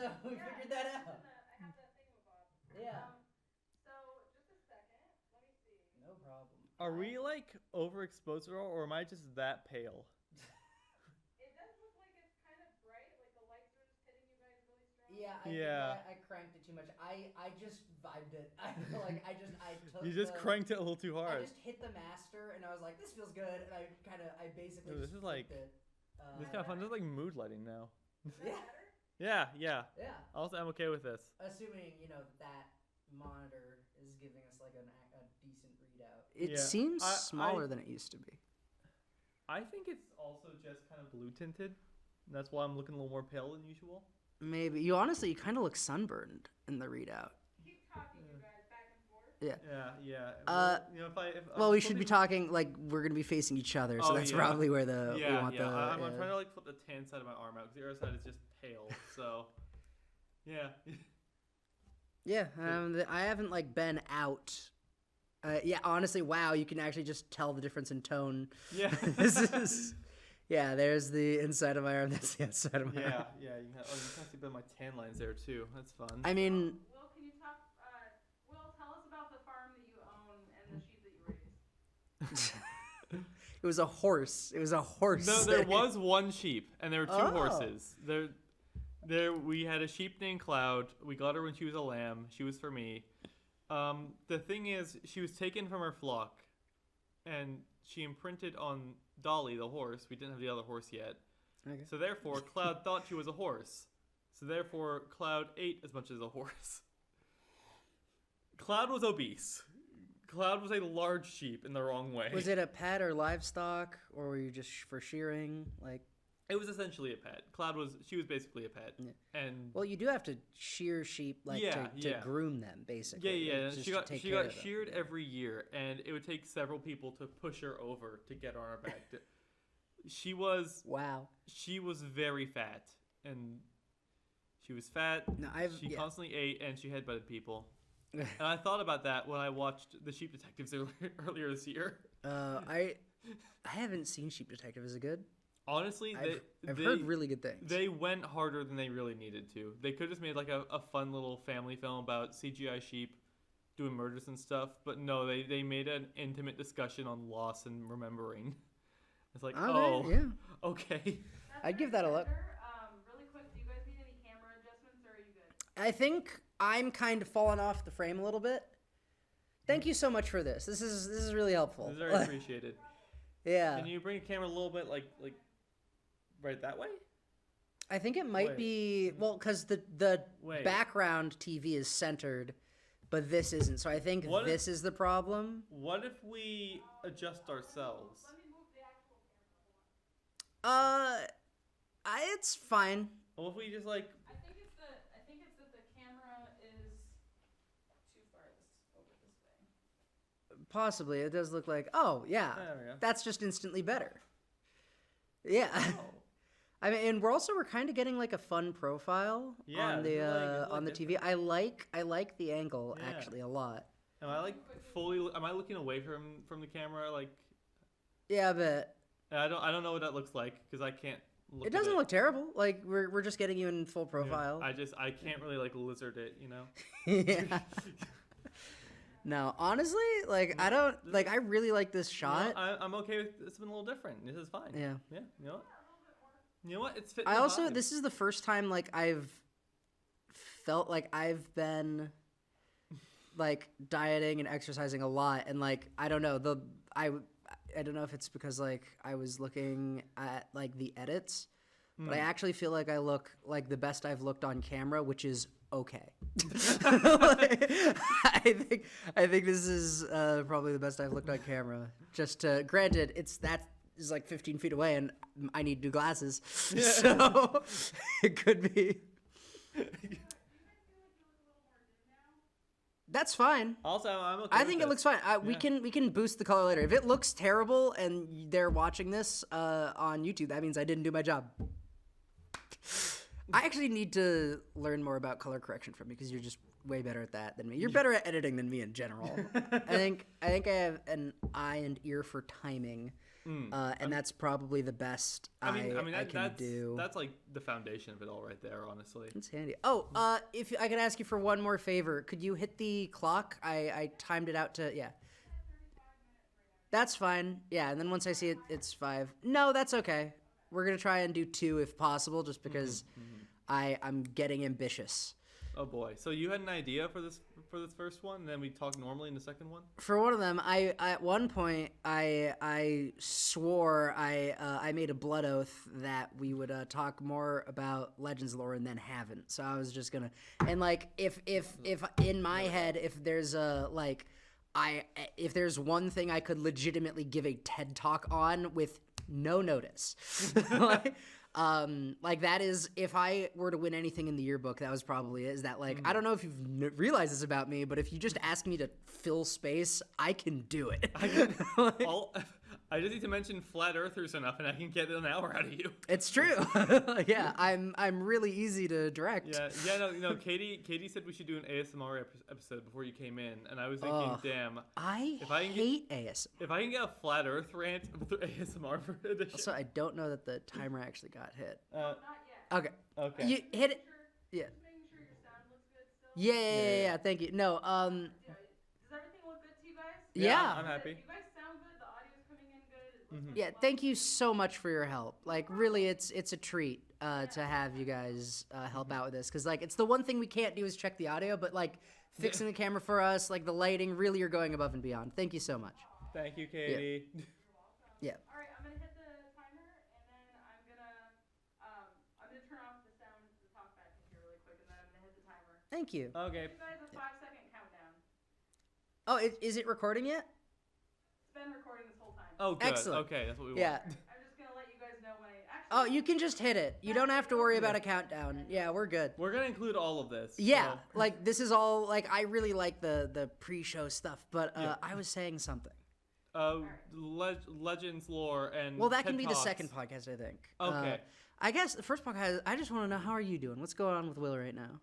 So we figured that out. I have that thingamabob. Yeah. So just a second. Let me see. No problem. Are we like overexposed at all, or am I just that pale? It does look like it's kind of bright, like the lights are just hitting you guys really strong. Yeah, I cranked it too much. I just vibed it. I took. You just cranked it a little too I hard. just hit the master, and I was like, "This feels good," and I basically. No, this just is like- flipped it. This is kind of fun. This is like mood lighting now. Does that Yeah. matter? Yeah. Yeah. Also, I'm okay with this. Assuming that monitor is giving us like a decent readout. It Yeah. seems I- smaller than it used to be. I think it's also just kind of blue tinted. That's why I'm looking a little more pale than usual. Maybe you kind of look sunburned in the readout. Keep talking, you guys, back and forth. Yeah. If Well, we should be talking like we're gonna be facing each other, so Oh, that's yeah. probably where we want the. I'm trying to like flip the tan side of my arm out because the other side is just pale. So, yeah. Yeah, I haven't like been out. Yeah, honestly, wow, you can actually just tell the difference in tone. Yeah. This is. Yeah, there's the inside of my arm. That's the outside of my arm. Yeah. You can see a bit of my tan lines there too. That's fun. I mean, Will, can you talk? Will, tell us about the farm that you own and the sheep that you raise. it was a horse. It was a horse. No, there was one sheep, and there were two Oh. horses. There. We had a sheep named Cloud. We got her when she was a lamb. She was for me. The thing is, she was taken from her flock, and she imprinted on Dolly, the horse. We didn't have the other horse yet. Okay. So therefore, Cloud thought she was a horse. So therefore, Cloud ate as much as a horse. Cloud was obese. Cloud was a large sheep in the wrong way. Was it a pet or livestock, or were you just for shearing? Like, It was essentially a pet. She was basically a pet. Yeah. And well, you do have to shear sheep, like to groom them, basically. yeah. just She to got take she care got of them. sheared every year, and it would take several people to push her over to get on her back. She was Wow. very fat, and she was fat. No, She constantly ate, and she headbutted people. And I thought about that when I watched The Sheep Detectives earlier this year. I haven't seen Sheep Detective. Is it good? Honestly, I've heard really good things. They went harder than they really needed to. They could have just made like a fun little family film about CGI sheep doing murders and stuff, but no, they made an intimate discussion on loss and remembering. It's like, yeah. Okay. I'd give that a look. Really quick, do you guys need any camera adjustments, or are you good? I think I'm kind of falling off the frame a little bit. Thank you so much for this. This is really helpful. It's very appreciated. Yeah. Can you bring a camera a little bit like right that way? I think it might Wait. be because the Wait. background TV is centered, but this isn't. So I think What if- this is the problem. What if we adjust ourselves? Let me move the actual camera. It's fine. What if we just like I think it's that the camera is too far over this way. Possibly, it does look like. Oh yeah, There we go. that's just instantly better. Yeah. Oh. I mean, and we're kind of getting like a fun profile Yeah, on this the is, like, on the TV. I like the angle Yeah. actually a lot. Am I like am I looking away from the camera like Yeah, but I don't know what that looks like because I can't look it doesn't look terrible. Like we're just getting you in full Yeah. profile. I can't really like lizard it, you know. Yeah. No, honestly, like I don't like. I really like this shot. I'm okay with it's been a little different. This is fine. Yeah. Yeah. You know what? You know what? It's fitting. I the also vibe. this is the first time like I've felt like I've been like dieting and exercising a lot, and like I don't know I don't know if it's because like I was looking at like the edits, but I actually feel like I look like the best I've looked on camera, which is okay. Like, I think this is probably the best I've looked on camera. Just granted, that is like 15 feet away, and I need new glasses, so it could be. That's fine. Also, I'm okay. I think it looks fine. We can boost the color later. If it looks terrible and they're watching this on YouTube, that means I didn't do my job. I actually need to learn more about color correction from you because you're just way better at that than me. You're better at editing than me in general. I think I have an eye and ear for timing. and that's probably the best I can do. That's like the foundation of it all right there, honestly. It's handy. Oh, if I could ask you for one more favor, could you hit the clock? I timed it out to, yeah. That's fine. Yeah, and then once I see it, it's 5. No, that's okay. We're going to try and do 2 if possible, just because I'm getting ambitious. Oh boy! So you had an idea for this first one, and then we talk normally in the second one. For one of them, at one point I swore I made a blood oath that we would talk more about Legends lore, and then haven't. So I was just gonna, and like if in my head if there's if there's one thing I could legitimately give a TED talk on with no notice. Like that is, if I were to win anything in the yearbook, that was probably it. Is that like, I don't know if you've realized this about me, but if you just ask me to fill space, I can do it. I just need to mention flat earthers enough, and I can get an hour out of you. It's true. Yeah, I'm really easy to direct. No. Katie said we should do an ASMR episode before you came in, and I was thinking, damn, I hate ASMR. If I can get a flat Earth rant with ASMR for edition. Also, I don't know that the timer actually got hit. Not yet. Okay. You hit it. Yeah. Just making sure your sound looks good still. Yeah. Thank you. No. Does everything look good to you guys? Yeah. I'm happy. You guys sound good. The audio's coming in good. It looks Yeah, thank you so much for your help. Like, really, it's a treat to have you guys help out with this, because like it's the one thing we can't do is check the audio, but like fixing the camera for us, like the lighting, really, you're going above and beyond. Thank you so much. Thank you, Katie. Yeah. All right, I'm gonna hit the timer, and then I'm gonna turn off the sound, the talkback in here really quick, and then I'm gonna hit the timer. Thank you. Okay. Give you guys a 5-second countdown. Oh, is it recording yet? It's been recording this whole time. Oh, good. Excellent. Okay, that's what we want. Yeah. I'm just gonna let you guys know when I actually. Oh, you can just hit it. You don't have to worry about a countdown. Yeah, we're good. We're gonna include all of this. Yeah, so. like this is all like I really like the pre-show stuff, but Yeah. I was saying something. Legends lore and Well, that TED can be the Talks. second podcast, I think. Okay. I guess the first podcast. I just want to know, how are you doing? What's going on with Will right now?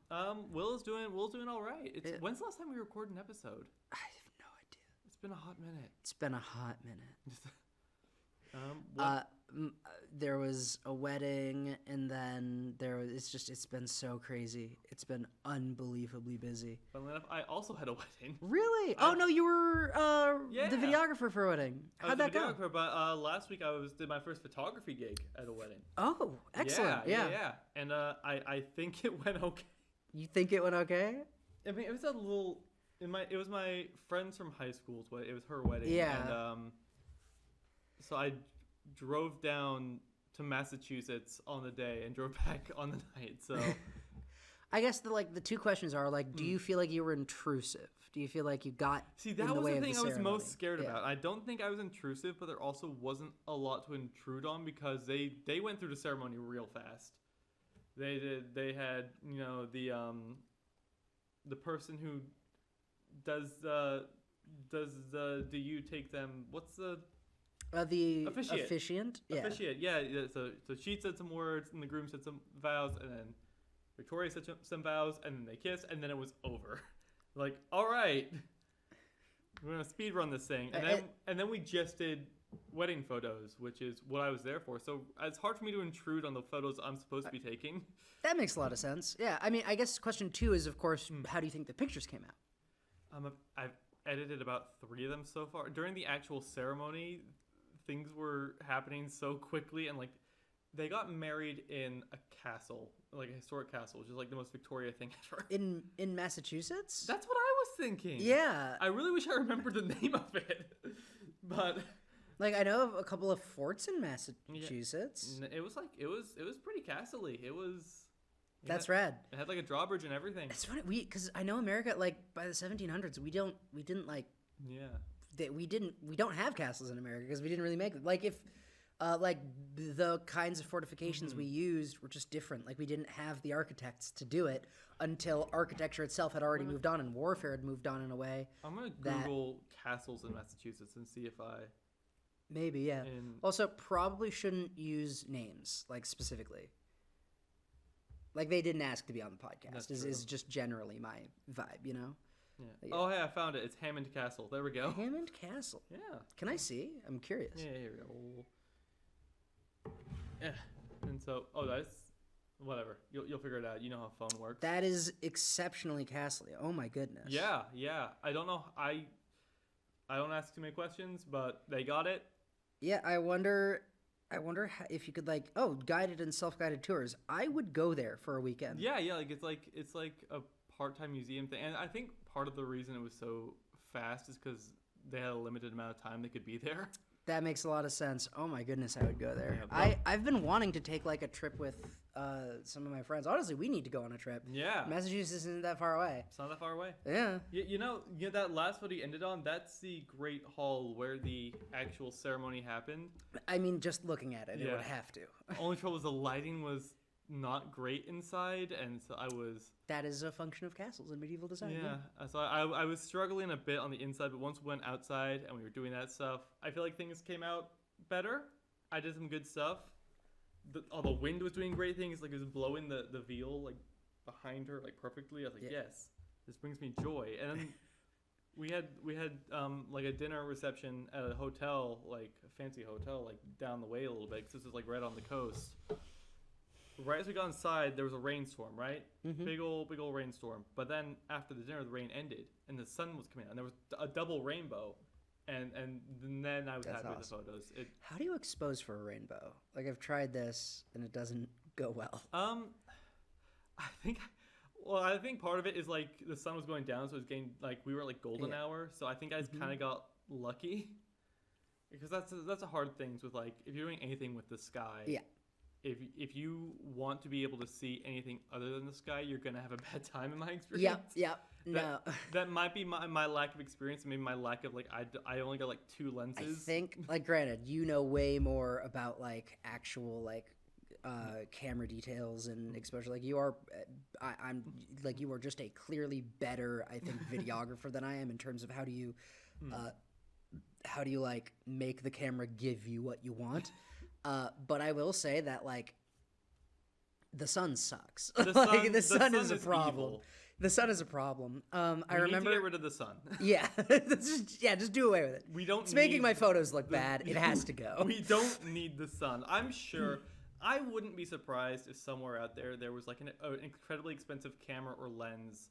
Will's doing all right. When's the last time we recorded an episode? I have no idea. It's been a hot minute. It's been a hot minute. What? There was a wedding, and then it's been so crazy. It's been unbelievably busy. Funnily enough, I also had a wedding. Really? Oh no, you were the videographer for a wedding. How'd that go? But last week I did my first photography gig at a wedding. Oh, excellent. Yeah. And I think it went okay. You think it went okay? I mean, it was a little. It was my friends from high school's wedding. It was her wedding. Yeah. And so I drove down to Massachusetts on the day and drove back on the night. So I guess the two questions are like, do you feel like you were intrusive? Do you feel like you got that in the was way the of thing the I was ceremony? most scared about. I don't think I was intrusive, but there also wasn't a lot to intrude on because they went through the ceremony real fast. They did. They had the person who does do you take them? What's the officiant? Yeah. Officiate, yeah. So she said some words, and the groom said some vows, and then Victoria said some vows, and then they kissed, and then it was over. Like, all right, we're gonna speed run this thing, and then we just did wedding photos, which is what I was there for. So it's hard for me to intrude on the photos I'm supposed to be taking. That makes a lot of sense. Yeah, I mean, I guess question 2 is, of course, how do you think the pictures came out? I've edited about 3 of them so far. During the actual ceremony, things were happening so quickly, and like they got married in a castle, like a historic castle, which is like the most Victoria thing ever. In Massachusetts? That's what I was thinking. Yeah. I really wish I remembered the name of it, but like I know of a couple of forts in Massachusetts. Yeah. It was pretty castle-y. It was. That's rad. It had like a drawbridge and everything. It's funny because I know America, like by the 1700s, we didn't like. Yeah. We don't have castles in America because we didn't really make them. Like if, like the kinds of fortifications we used were just different. Like we didn't have the architects to do it until architecture itself had already moved on and warfare had moved on in a way. I'm gonna Google castles in Massachusetts and see if I. Maybe, yeah. Also, probably shouldn't use names, like, specifically. Like, they didn't ask to be on the podcast, is just generally my vibe, you know? Yeah. Oh, hey, I found it. It's Hammond Castle. There we go. Hammond Castle. Yeah. Can I see? I'm curious. Yeah, here we go. Yeah. And so, that's whatever. You'll figure it out. You know how phone works. That is exceptionally castle-y. Oh my goodness. Yeah. I don't know. I don't ask too many questions, but they got it. Yeah, I wonder if you could guided and self-guided tours. I would go there for a weekend. Yeah. It's like a part-time museum thing, and I think part of the reason it was so fast is because they had a limited amount of time they could be there. That makes a lot of sense. Oh my goodness, I would go there. Yeah, I've been wanting to take like a trip with some of my friends. Honestly, we need to go on a trip. Yeah. Massachusetts isn't that far away. It's not that far away. Yeah. You know, that last photo you ended on, that's the Great Hall where the actual ceremony happened. I mean, just looking at it, it Yeah. would have to. Only trouble was the lighting was not great inside, and so I was... That is a function of castles and medieval design. Yeah, so I was struggling a bit on the inside, but once we went outside and we were doing that stuff, I feel like things came out better. I did some good stuff. The wind was doing great things, like it was blowing the veil like behind her like perfectly. I was like, yes, this brings me joy. And then we had like a dinner reception at a hotel, like a fancy hotel, like down the way a little bit, because this was like right on the coast. Right as we got inside, there was a rainstorm, right? Mm-hmm. Big old rainstorm. But then after the dinner, the rain ended, and the sun was coming out, and there was a double rainbow. And then I was happy with the photos. How do you expose for a rainbow? Like, I've tried this, and it doesn't go well. I think part of it is like the sun was going down, so it was getting like we were at like golden hour. So I think I just kind of got lucky, because that's a hard thing with like if you're doing anything with the sky. Yeah. If you want to be able to see anything other than the sky, you're gonna have a bad time in my experience. Yep. No. That might be my lack of experience, maybe my lack of like I only got like 2 lenses. I think, like, granted, you know way more about like actual like camera details and exposure. Like you are, I'm like you are just a clearly better, I think, videographer than I am in terms of how do you like make the camera give you what you want. But I will say that like the sun sucks. The sun is a problem. Evil. The sun is a problem. I remember. Need to get rid of the sun. Yeah, just do away with it. We don't. It's making my photos look bad. It has to go. We don't need the sun. I'm sure. I wouldn't be surprised if somewhere out there was like an incredibly expensive camera or lens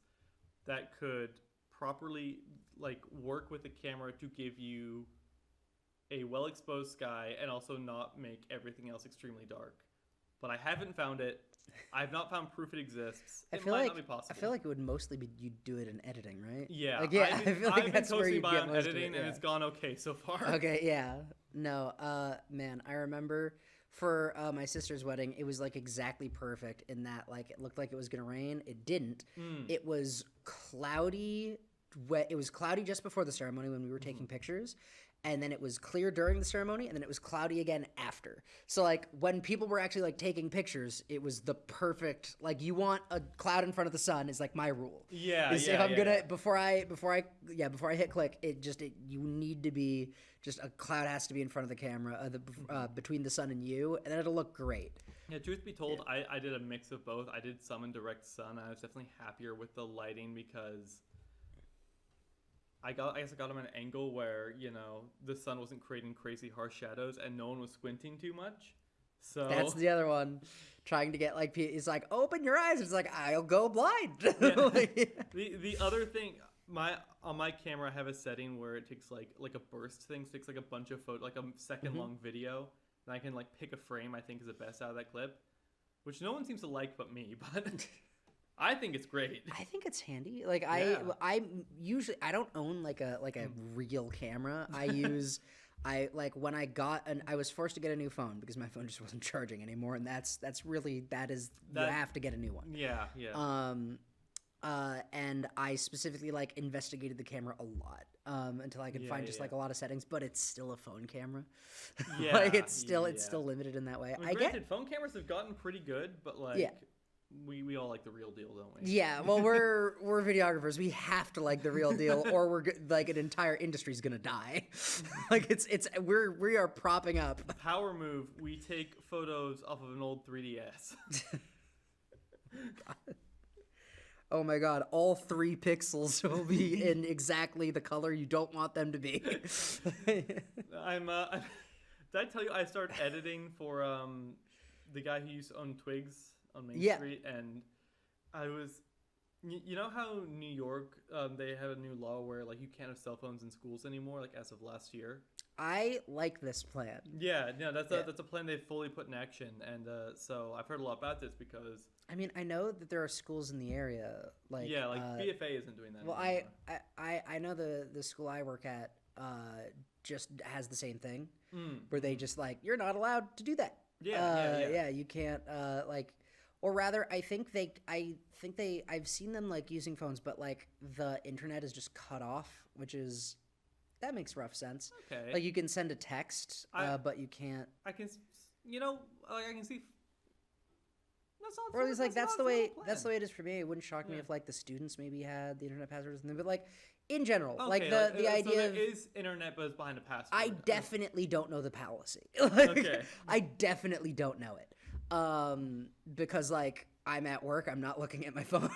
that could properly like work with the camera to give you a well-exposed sky and also not make everything else extremely dark. But I haven't found it. I've not found proof it exists. It might not be possible. I feel like it would mostly be you do it in editing, right? Yeah. Like, yeah. I feel like that's where you get on most editing, of it, and it's gone okay so far. Okay, yeah. No, man, I remember for my sister's wedding, it was like exactly perfect in that like it looked like it was gonna rain. It didn't. It was cloudy. It was cloudy just before the ceremony when we were taking pictures. And then it was clear during the ceremony, and then it was cloudy again after. So, like, when people were actually, like, taking pictures, it was the perfect, like, you want a cloud in front of the sun is, like, my rule. Yeah, If I'm gonna, before I hit click, you need to be, just a cloud has to be in front of the camera, between the sun and you, and then it'll look great. Yeah, truth be told, I did a mix of both. I did some in direct sun. I was definitely happier with the lighting because... I guess I got them at an angle where, you know, the sun wasn't creating crazy harsh shadows and no one was squinting too much. So that's the other one. Trying to get like, it's like, open your eyes. It's like, I'll go blind. Yeah. The other thing, on my camera I have a setting where it takes like a burst thing, so it takes like a bunch of like a second long video, and I can like pick a frame I think is the best out of that clip, which no one seems to like but me, but I think it's great. I think it's handy. Like I usually I don't own like a real camera. I when I was forced to get a new phone because my phone just wasn't charging anymore, and you have to get a new one. Yeah. And I specifically like investigated the camera a lot until I could find just like a lot of settings, but it's still a phone camera. Yeah, like it's still limited in that way. I mean, granted, phone cameras have gotten pretty good, but like we all like the real deal, don't we? Yeah, well, we're videographers. We have to like the real deal, or we're like an entire industry's gonna die. Like we are propping up. Power move. We take photos off of an old 3DS. Oh my god, all 3 pixels will be in exactly the color you don't want them to be. Did I tell you I started editing for the guy who used to own Twigs on Main Street, and I was, you know how New York, they have a new law where like you can't have cell phones in schools anymore, like as of last year. I like this plan. Yeah, no, that's a plan they've fully put in action, and so I've heard a lot about this because. I mean, I know that there are schools in the area like BFA isn't doing that. Well, anymore. I know the school I work at just has the same thing where they just like you're not allowed to do that. Yeah, you can't or rather I've seen them like using phones, but like the internet is just cut off, which is that makes rough sense. Okay, like you can send a text, but you can't. I can see. Or at least like that's the way it is for me. It wouldn't shock me if like the students maybe had the internet password or something, but like in general, like the idea so of there is internet but it's behind a password. I definitely don't know the policy. Okay. I definitely don't know it. Because like I'm at work, I'm not looking at my phone.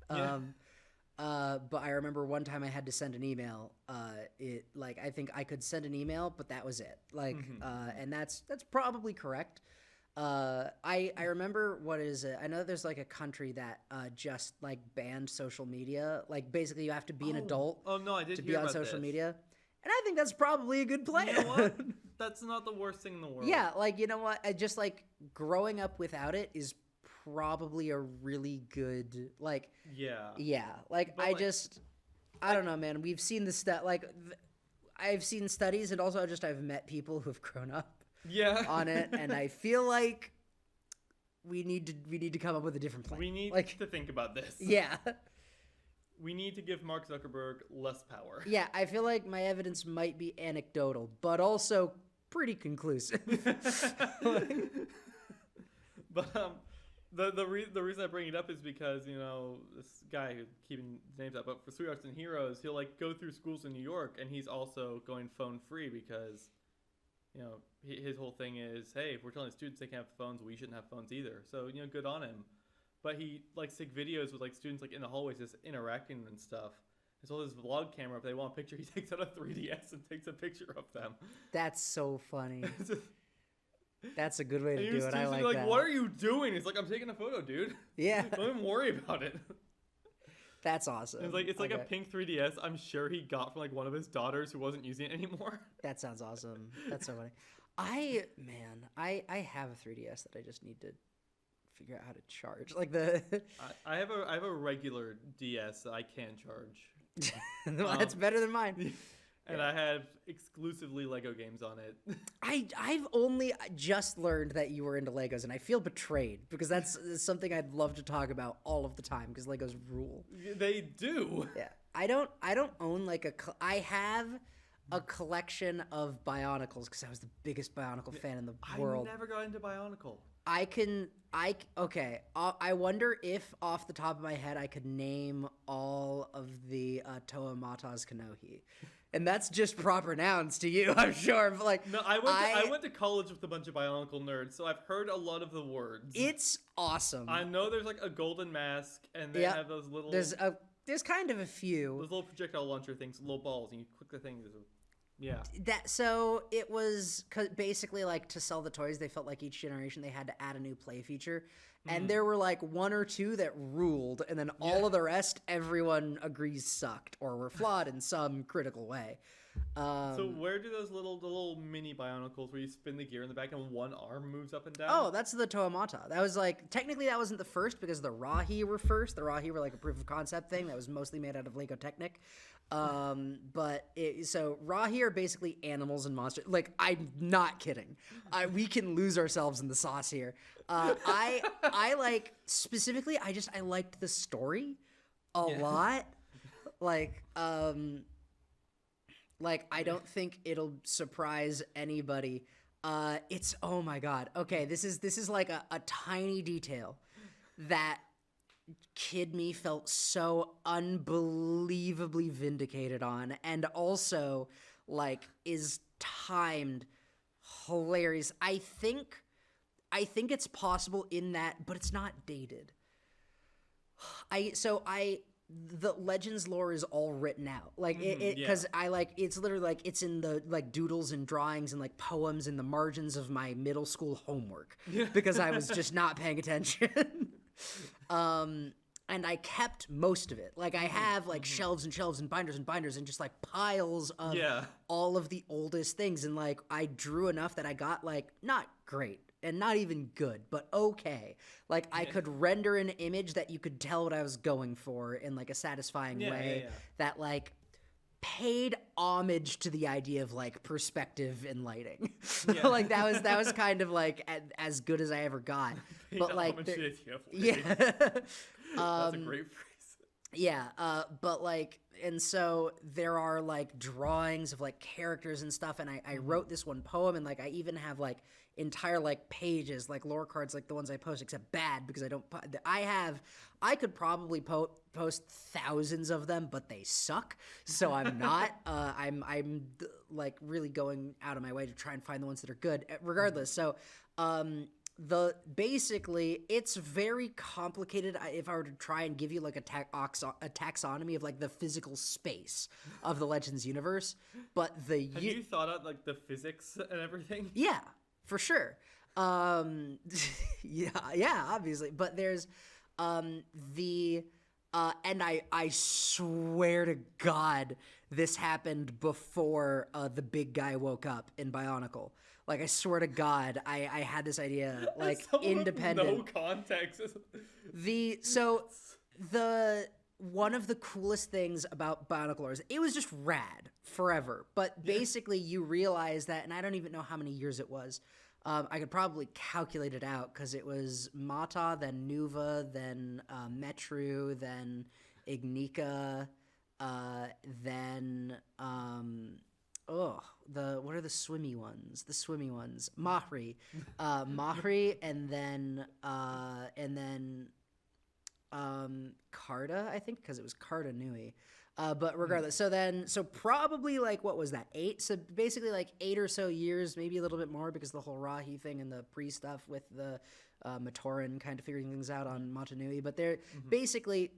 But I remember one time I had to send an email. I think I could send an email, but that was it. And that's probably correct. I remember what is it? I know there's like a country that just like banned social media. Like basically you have to be an adult to be on social media. And I think that's probably a good plan. You know what? That's not the worst thing in the world. Yeah, like you know what? I just like growing up without it is probably a really good like like but I don't know, man. We've seen I've seen studies, and also I've met people who've grown up on it, and I feel like we need to come up with a different plan. We need to think about this. Yeah. We need to give Mark Zuckerberg less power. Yeah, I feel like my evidence might be anecdotal, but also pretty conclusive. But the reason I bring it up is because, you know, this guy who's keeping names up, but for Sweet Arts and Heroes, he'll like go through schools in New York, and he's also going phone free because, you know, his whole thing is, hey, if we're telling students they can't have phones, we shouldn't have phones either. So, you know, good on him. But he like sick videos with like students like in the hallways just interacting and stuff. There's all this vlog camera. If they want a picture, he takes out a 3DS and takes a picture of them. That's so funny. That's a good way to do it. I like that. What are you doing? He's like, I'm taking a photo, dude. Yeah. Don't even worry about it. That's awesome. It's like a pink 3DS. I'm sure he got from like one of his daughters who wasn't using it anymore. That sounds awesome. That's so funny. I have a 3DS that I just need to figure out how to charge. Like I have a regular DS that I can charge. Well, that's better than mine. And I have exclusively Lego games on it. I've only just learned that you were into Legos, and I feel betrayed because that's something I'd love to talk about all of the time because Legos rule. They do. Yeah, I don't own like I have a collection of Bionicles because I was the biggest Bionicle fan in the world. I never got into Bionicle. I wonder if off the top of my head I could name all of the Toa Matas Kanohi. And that's just proper nouns to you, I'm sure. But like, no, I went to college with a bunch of Bionicle nerds, so I've heard a lot of the words. It's awesome. I know there's like a golden mask, and they have those little. There's kind of a few. Those little projectile launcher things, little balls, and you click the thing. Yeah. So it was basically like to sell the toys. They felt like each generation they had to add a new play feature, and there were like one or two that ruled, and then all of the rest, everyone agrees sucked or were flawed in some critical way. So where do those little mini Bionicles where you spin the gear in the back and one arm moves up and down? Oh, that's the Toa Mata. That was like technically that wasn't the first because the Rahi were first. The Rahi were like a proof of concept thing that was mostly made out of Lego Technic. So Rahi are basically animals and monsters. Like, I'm not kidding. We can lose ourselves in the sauce here. I like specifically. I liked the story a lot. Like I don't think it'll surprise anybody. It's oh my god. Okay, this is like a tiny detail that kid me felt so unbelievably vindicated on, and also like is timed hilarious. I think it's possible in that, but it's not dated. the Legends lore is all written out, like because it's literally like it's in the like doodles and drawings and like poems in the margins of my middle school homework because I was just not paying attention. And I kept most of it. Like I have like shelves and shelves and binders and just like piles of all of the oldest things. And like I drew enough that I got like not great and not even good, but okay. Like I could render an image that you could tell what I was going for in like a satisfying way that like paid homage to the idea of like perspective and lighting. Like that was kind of like as good as I ever got. But like that's a great phrase. Yeah, but like, and so there are like drawings of like characters and stuff, and I wrote this one poem, and like I even have like entire like pages, like lore cards, like the ones I post, except bad because I could probably post thousands of them, but they suck. So I'm not. I'm like really going out of my way to try and find the ones that are good, regardless. So basically it's very complicated. If I were to try and give you like a taxonomy of like the physical space of the Legends universe, but have you thought out like the physics and everything? Yeah, for sure. Yeah, obviously, but there's and I swear to God this happened before the big guy woke up in Bionicle. Like, I swear to God, I had this idea, like, independent. No context. One of the coolest things about Bionicle is it was just rad forever. But basically, you realize that, and I don't even know how many years it was. I could probably calculate it out because it was Mata, then Nuva, then Metru, then Ignika, then what are the swimmy ones? The swimmy ones. Mahri. Mahri and then Karda, I think, because it was Karda Nui. But regardless, so probably like, what was that, 8? So basically like 8 or so years, maybe a little bit more, because the whole Rahi thing and the pre stuff with the Matoran kind of figuring things out on Mata Nui. But they're basically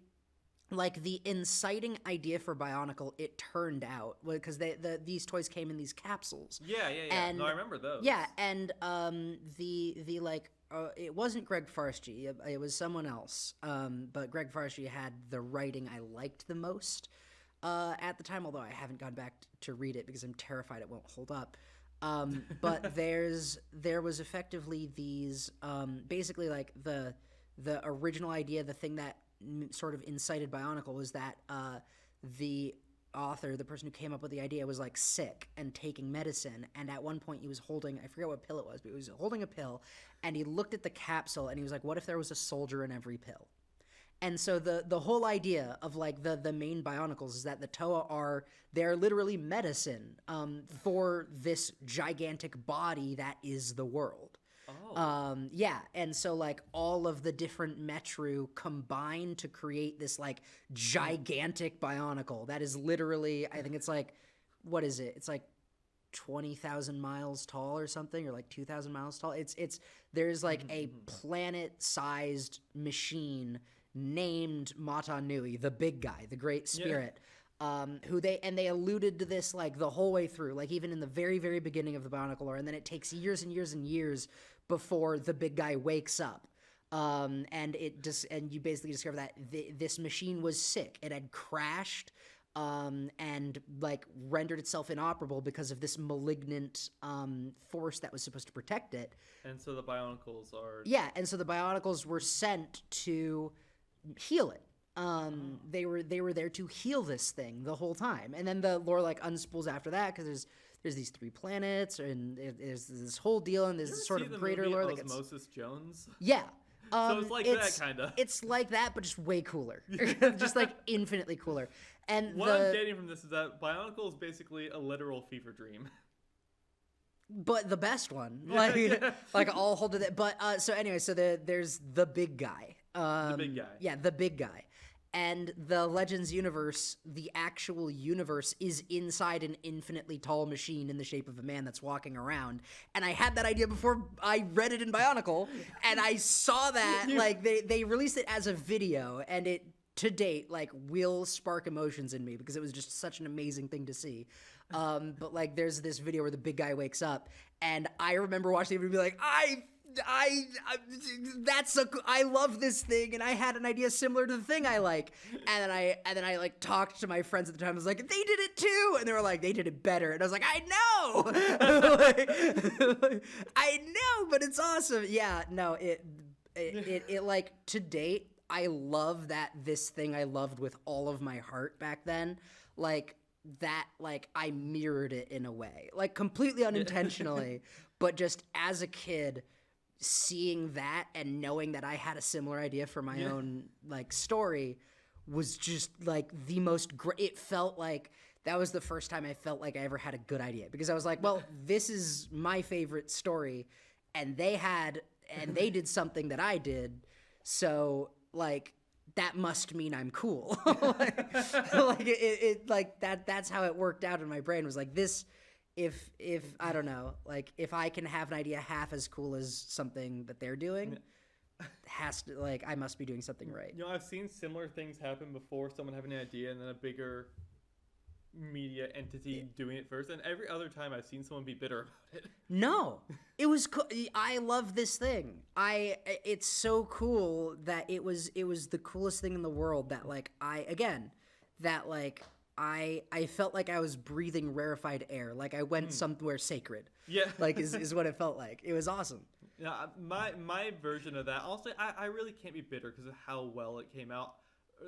like the inciting idea for Bionicle, it turned out, because these toys came in these capsules. Yeah. And, no, I remember those. Yeah, and the like, it wasn't Greg Farschi, it was someone else. But Greg Farschi had the writing I liked the most at the time, although I haven't gone back to read it because I'm terrified it won't hold up. But there was effectively these, basically like the original idea, the thing that sort of incited Bionicle was that the author, the person who came up with the idea, was like sick and taking medicine, and at one point he was holding, I forget what pill it was, but he was holding a pill, and he looked at the capsule and he was like, what if there was a soldier in every pill? And so the whole idea of like the main Bionicles is that the Toa they're literally medicine for this gigantic body that is the world. Yeah, and so like all of the different Metru combine to create this like gigantic Bionicle that is literally, I think it's like, what is it? It's like 20,000 miles tall or something, or like 2,000 miles tall. There's like a planet-sized machine named Mata Nui, the big guy, the great spirit. Who they alluded to this like the whole way through, like even in the very, very beginning of the Bionicle lore, and then it takes years and years and years before the big guy wakes up. And you basically discover that this machine was sick. It had crashed, and like rendered itself inoperable because of this malignant force that was supposed to protect it. And so the Bionicles are... Yeah, and so the Bionicles were sent to heal it. They were there to heal this thing the whole time. And then the lore like unspools after that, because there's these 3 planets, and there's this whole deal, and there's this sort of greater lore that gets... Osmosis Jones? Yeah. So it's like that, kind of. It's like that, but just way cooler. Just like infinitely cooler. And what I'm getting from this is that Bionicle is basically a literal fever dream. But the best one. Like I'll hold to that. But so anyway, so there's the big guy. The big guy. Yeah, the big guy. And the Legends universe, the actual universe, is inside an infinitely tall machine in the shape of a man that's walking around. And I had that idea before I read it in Bionicle, and I saw that, like, they released it as a video, and it to date, like, will spark emotions in me because it was just such an amazing thing to see. But like, there's this video where the big guy wakes up, and I remember watching it and be like, I love this thing, and I had an idea similar to the thing I like, and then I like talked to my friends at the time. I was like, they did it too, and they were like, they did it better, and I was like, I know, I know, but it's awesome. Yeah, no, it like, to date, I love that this thing I loved with all of my heart back then, like that, like I mirrored it in a way, like completely unintentionally, but just as a kid, seeing that and knowing that I had a similar idea for my own like story was just like the most great. It felt like that was the first time I felt like I ever had a good idea, because I was like, well, this is my favorite story, and they did something that I did, so like that must mean I'm cool. like that's how it worked out in my brain, was like, this, if I don't know, like if I can have an idea half as cool as something that they're doing, has to, like, I must be doing something right. You know, I've seen similar things happen before, someone having an idea and then a bigger media entity doing it first, and every other time I've seen someone be bitter about it. No, it was I love this thing. It's so cool that it was the coolest thing in the world, that like I felt like I was breathing rarefied air, like I went somewhere sacred. Yeah, like is what it felt like. It was awesome. Yeah, my version of that. Also, I really can't be bitter because of how well it came out.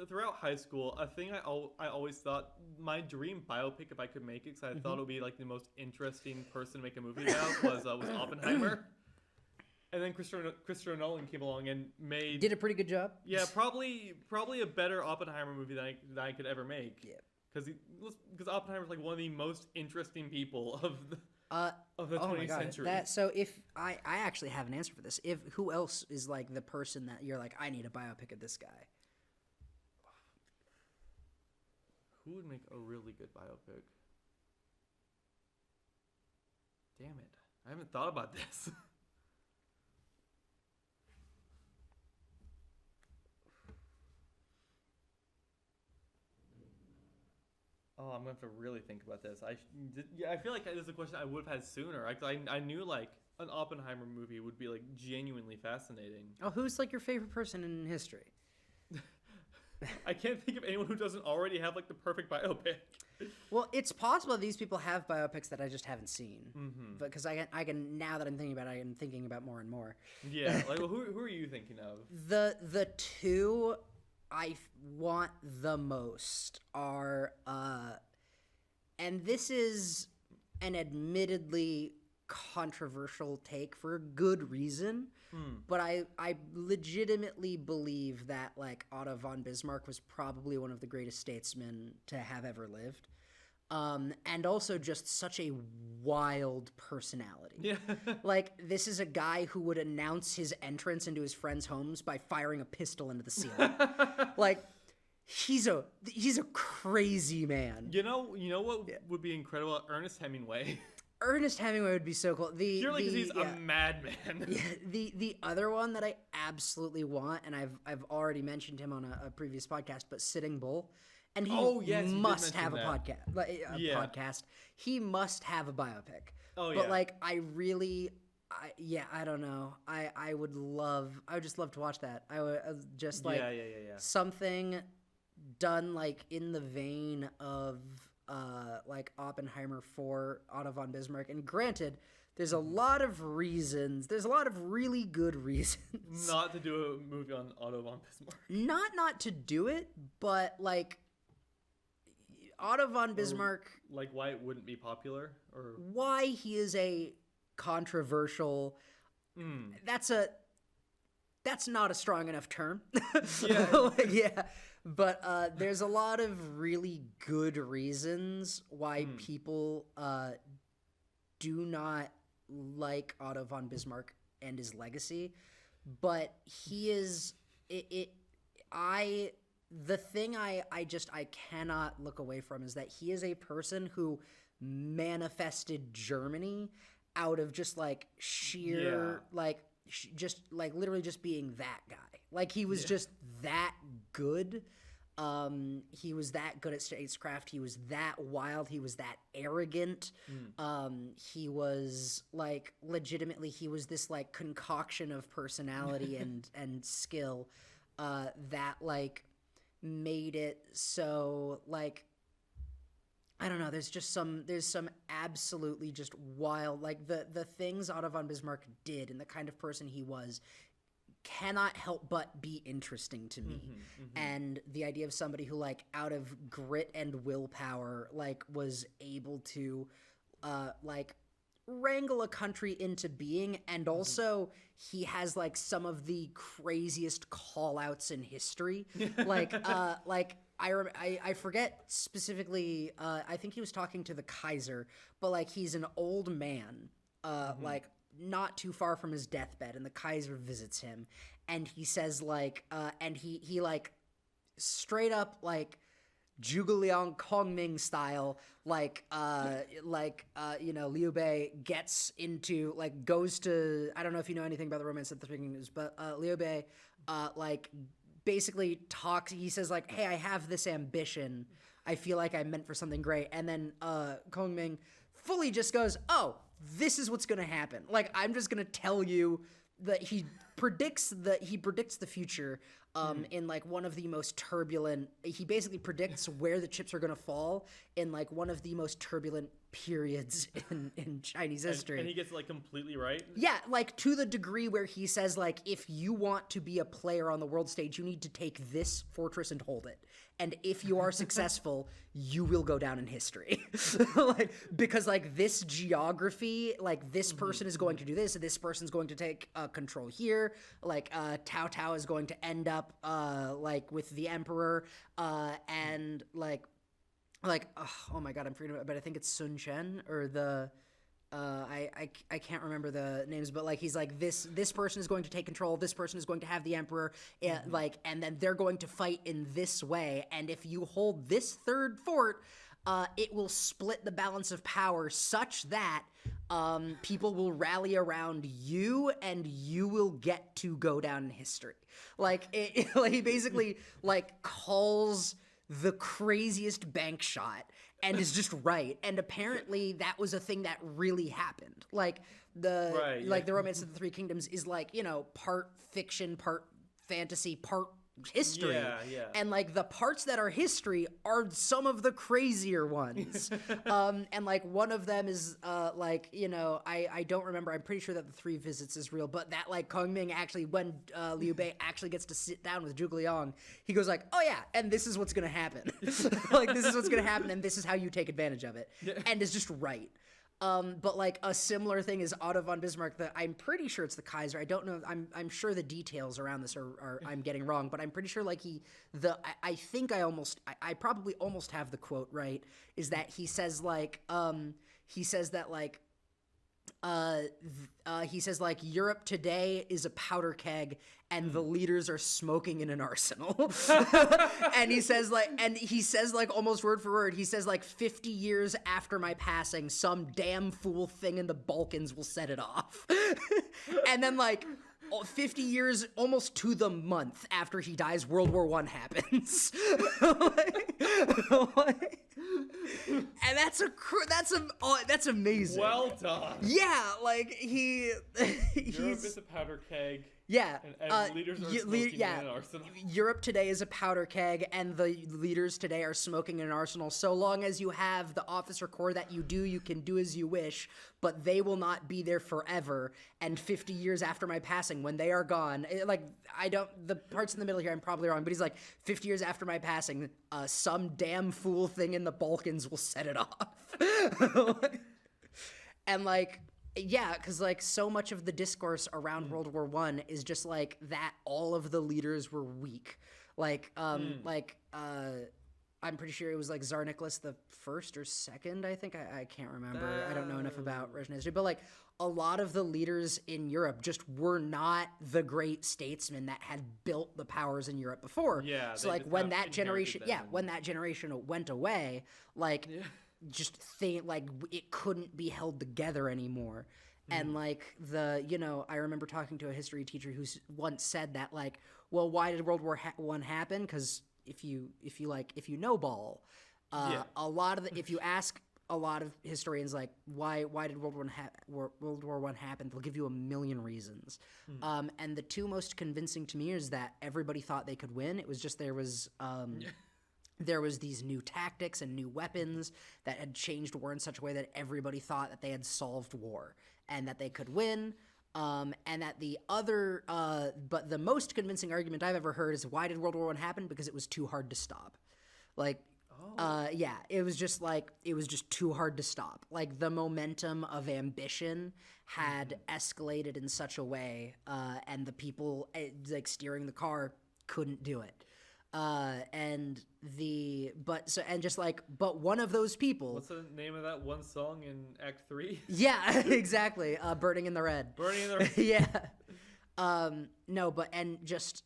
Throughout high school, a thing I always thought, my dream biopic, if I could make it, because I thought it would be like the most interesting person to make a movie about, was Oppenheimer. And then Christopher Nolan came along and did a pretty good job. Yeah, probably a better Oppenheimer movie than I could ever make. Yeah, because Oppenheimer's like one of the most interesting people of the 20th century. So if I actually have an answer for this. Who else is like the person that you're like, I need a biopic of this guy? Who would make a really good biopic? Damn it. I haven't thought about this. Oh, I'm going to have to really think about this. I feel like this is a question I would have had sooner. I knew like an Oppenheimer movie would be like genuinely fascinating. Oh, who's like your favorite person in history? I can't think of anyone who doesn't already have like the perfect biopic. Well, it's possible that these people have biopics that I just haven't seen. Because I can now that I'm thinking about it, I am thinking about more and more. Yeah, like well, who are you thinking of? The two I want the most are and this is an admittedly controversial take for a good reason. But I legitimately believe that like Otto von Bismarck was probably one of the greatest statesmen to have ever lived, and also just such a wild personality. Yeah, like this is a guy who would announce his entrance into his friends' homes by firing a pistol into the ceiling. Like he's a crazy man. You know what would be incredible? Ernest Hemingway. Ernest Hemingway would be so cool. Purely because he's a madman. Yeah, the other one that I absolutely want, and I've already mentioned him on a previous podcast, but Sitting Bull, and he must have a podcast. Podcast. He must have a biopic. Oh yeah. But like I don't know. I would just love to watch that. I would just like something done like in the vein of like Oppenheimer for Otto von Bismarck. And granted, there's a lot of reasons. There's a lot of really good reasons not to do a movie on Otto von Bismarck. Not to do it, but like Otto von Bismarck, like why it wouldn't be popular, or why he is a controversial. That's not a strong enough term. Yeah. But there's a lot of really good reasons why people do not like Otto von Bismarck and his legacy. But he is the thing I cannot look away from is that he is a person who manifested Germany out of just like sheer just like literally just being that guy. Like he was just that good. He was that good at statecraft. He was that wild. He was that arrogant. He was like legitimately. He was this like concoction of personality and skill that like made it so like. I don't know. There's some absolutely just wild, like the things Otto von Bismarck did and the kind of person he was cannot help but be interesting to me. And the idea of somebody who like out of grit and willpower, like was able to, like wrangle a country into being. And also he has like some of the craziest call outs in history. like, I forget specifically, I think he was talking to the Kaiser, but like he's an old man, like not too far from his deathbed, and the Kaiser visits him, and he says like, and he like straight up like Zhuge Liang Kongming style, you know, Liu Bei gets into like goes to, I don't know if you know anything about the Romance of the Three Kingdoms, but Liu Bei like basically talks, he says like, hey, I have this ambition, I feel like I'm meant for something great, and then Kongming fully just goes, oh, this is what's gonna happen, like I'm just gonna tell you that he predicts the future in like one of the most turbulent, he basically predicts where the chips are gonna fall in like one of the most turbulent periods in Chinese history. And he gets like completely right? Yeah, like to the degree where he says like, if you want to be a player on the world stage, you need to take this fortress and hold it. And if you are successful, you will go down in history. Like, because like this geography, like this person is going to do this, and this person's going to take control here. Like Tao Tao is going to end up like with the emperor, and like oh my god, I'm forgetting about it, but I think it's Sun Chen or the I can't remember the names, but like he's like this person is going to take control, this person is going to have the emperor, like, and then they're going to fight in this way, and if you hold this third fort, it will split the balance of power such that people will rally around you and you will get to go down in history. Like like he basically like calls the craziest bank shot and is just right. And apparently that was a thing that really happened. Like the Romance of the Three Kingdoms is like, you know, part fiction, part fantasy, part history. Yeah. And like the parts that are history are some of the crazier ones. And like one of them is like, you know, I don't remember, I'm pretty sure that the Three Visits is real, but that like Kongming actually, when Liu Bei actually gets to sit down with Zhuge Liang, he goes like, oh yeah, and this is what's gonna happen. Like this is what's gonna happen and this is how you take advantage of it. And is just right. But like a similar thing is Otto von Bismarck. I'm pretty sure it's the Kaiser. I don't know. I'm sure the details around this are I'm getting wrong, but I'm pretty sure like I think I probably almost have the quote right. Is that he says like he says that like he says like Europe today is a powder keg and the leaders are smoking in an arsenal. And he says like almost word for word, he says like 50 years after my passing, some damn fool thing in the Balkans will set it off. And then like 50 years, almost to the month after he dies, World War I happens. And that's amazing. Well done. Yeah, like Europe is a powder keg. Yeah, and leaders are smoking in an arsenal. Europe today is a powder keg, and the leaders today are smoking in an arsenal. So long as you have the officer corps that you can do as you wish, but they will not be there forever. And 50 years after my passing, when they are gone, the parts in the middle here I'm probably wrong, but he's like, 50 years after my passing, some damn fool thing in the Balkans will set it off. And like, yeah, because like so much of the discourse around World War I is just like that all of the leaders were weak. Like, I'm pretty sure it was like Tsar Nicholas the First or Second. I think I can't remember. I don't know enough about Russian history, but like a lot of the leaders in Europe just were not the great statesmen that had built the powers in Europe before. Yeah. So like when that generation, went away, like. Yeah. Just think like it couldn't be held together anymore. And like I remember talking to a history teacher who once said that like, well, why did World War I happen? Because if you know ball, a lot of if you ask a lot of historians like why did World War I happen, they'll give you a million reasons. And the two most convincing to me is that everybody thought they could win. It was just there was these new tactics and new weapons that had changed war in such a way that everybody thought that they had solved war and that they could win. And that the other, but the most convincing argument I've ever heard is why did World War I happen? Because it was too hard to stop. Like, yeah, it was just too hard to stop. Like the momentum of ambition had escalated in such a way, and the people like steering the car couldn't do it. But one of those people. What's the name of that one song in Act 3? Yeah, exactly. Burning in the Red. Burning in the Red. Yeah. No, but and just.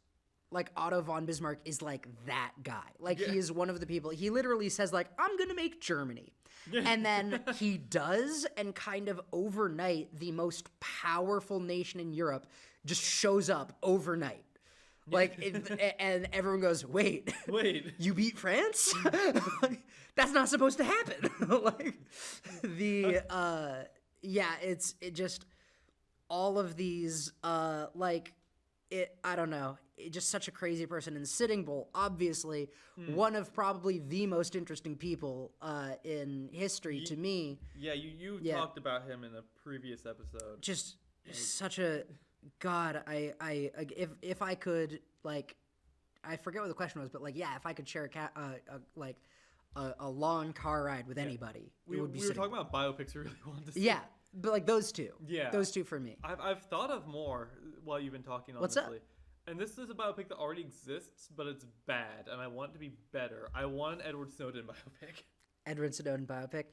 Like, Otto von Bismarck is, like, that guy. Like, he is one of the people. He literally says, like, I'm going to make Germany. And then he does, and kind of overnight, the most powerful nation in Europe just shows up overnight. Like, and everyone goes, wait, you beat France? That's not supposed to happen. Like, it just, all of these, I don't know, just such a crazy person. And Sitting Bull, obviously, one of probably the most interesting people in history to me. Yeah, you talked about him in a previous episode. Just such a God. If I could, like, I forget what the question was, but like, yeah, if I could share a long car ride with anybody, it would be. We were talking about biopics we really wanted to see. Yeah, but like those two. Yeah, those two for me. I've thought of more while you've been talking. Honestly. What's up? And this is a biopic that already exists, but it's bad, and I want it to be better. I want an Edward Snowden biopic. Edward Snowden biopic?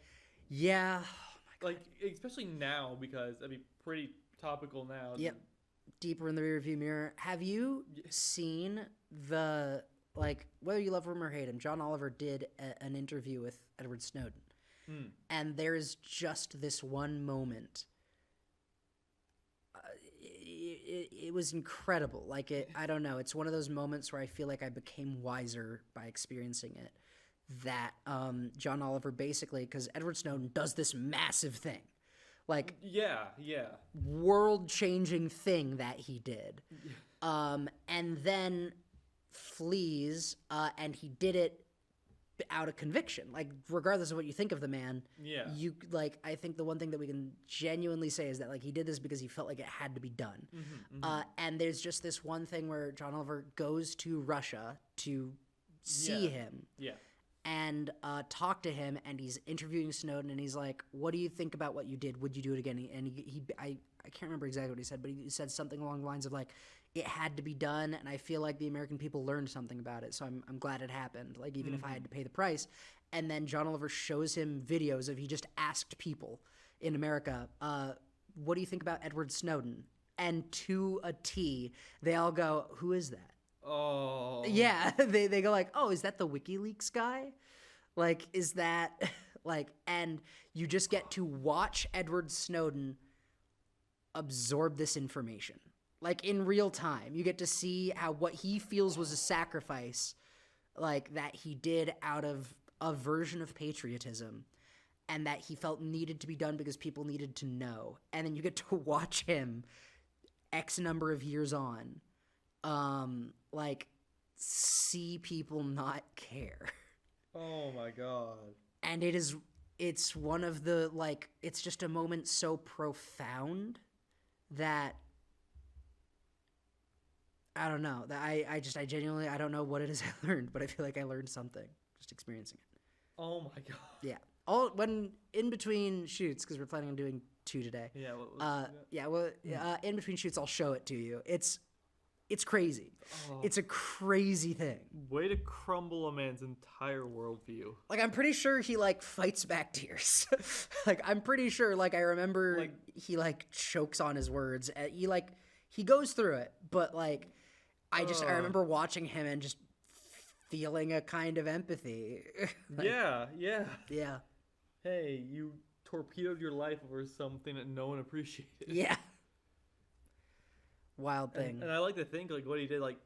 Yeah. Oh my God. Like, especially now, because it'd be pretty topical now. Yep. Deeper in the rearview mirror. Have you seen the, like, whether you love him or hate him, John Oliver did an interview with Edward Snowden. And there's just this one moment. It was incredible. Like, I don't know. It's one of those moments where I feel like I became wiser by experiencing it. That John Oliver basically, because Edward Snowden does this massive thing. Like, yeah. World-changing thing that he did. And then flees, and he did it out of conviction. Like, regardless of what you think of the man, you, like, I think the one thing that we can genuinely say is that, like, he did this because he felt like it had to be done. And there's just this one thing where John Oliver goes to Russia to see him and talk to him, and he's interviewing Snowden, and he's like, what do you think about what you did? Would you do it again? And I can't remember exactly what he said, but he said something along the lines of, like, it had to be done, and I feel like the American people learned something about it, so I'm glad it happened, like, even if I had to pay the price. And then John Oliver shows him videos of he just asked people in America, what do you think about Edward Snowden? And to a T, they all go, who is that? Oh. Yeah, they go like, oh, is that the WikiLeaks guy? Like, is that, like, and you just get to watch Edward Snowden absorb this information. Like, in real time, you get to see how what he feels was a sacrifice, like, that he did out of a version of patriotism, and that he felt needed to be done because people needed to know. And then you get to watch him X number of years on, like, see people not care. Oh my God. And it's one of the, like, it's just a moment so profound that I don't know. That I genuinely, I don't know what it is I learned, but I feel like I learned something just experiencing it. Oh my God. Yeah. When in between shoots, because we're planning on doing 2 today. Yeah. In between shoots, I'll show it to you. It's crazy. Oh. It's a crazy thing. Way to crumble a man's entire worldview. Like, I'm pretty sure he, like, fights back tears. Like, I'm pretty sure, like, I remember, like, he, like, chokes on his words. He goes through it, but, like, I remember watching him and just feeling a kind of empathy. Like, yeah. Yeah. Hey, you torpedoed your life over something that no one appreciated. Yeah. Wild thing. And I like to think, like, what he did, like,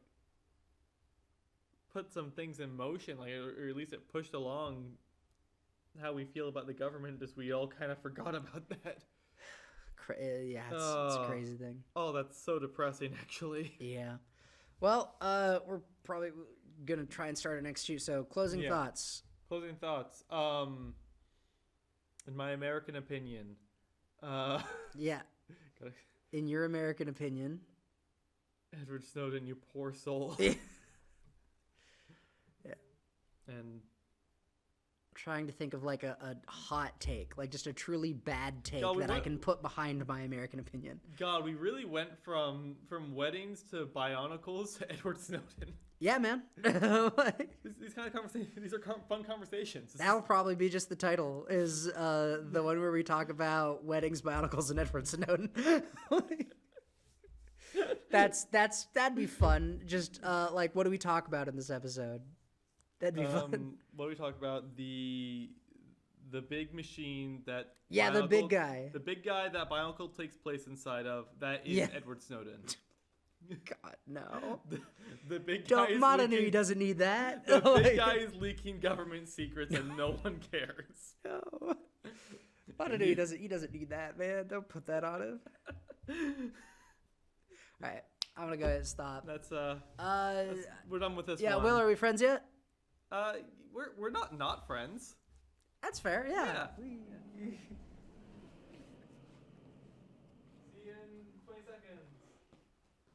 put some things in motion, like, or at least it pushed along how we feel about the government. Just we all kind of forgot about that. Yeah, it's a crazy thing. Oh, that's so depressing, actually. Yeah. Well, we're probably gonna try and start our next shoot. So, closing thoughts. Closing thoughts. In my American opinion, Yeah. In your American opinion, Edward Snowden, you poor soul. Yeah. And trying to think of like a hot take, like just a truly bad take God, that I can put behind my American opinion. God, we really went from weddings to Bionicles to Edward Snowden. Yeah, man. These kind of conversations, these are fun conversations. That'll probably be just the title, is the one where we talk about weddings, Bionicles, and Edward Snowden. That'd be fun. Just like, what do we talk about in this episode? That'd be fun. What do we talk about? The big machine that the big guy. The big guy that Bionicle takes place inside of, that is Edward Snowden. God, no. The big guy is Montanui doesn't need that. The big guy is leaking government secrets and no one cares. No. Montanui doesn't need that, man. Don't put that on him. All right, I'm gonna go ahead and stop. We're done with this. Yeah, one. Will, are we friends yet? We're not friends. That's fair. Yeah.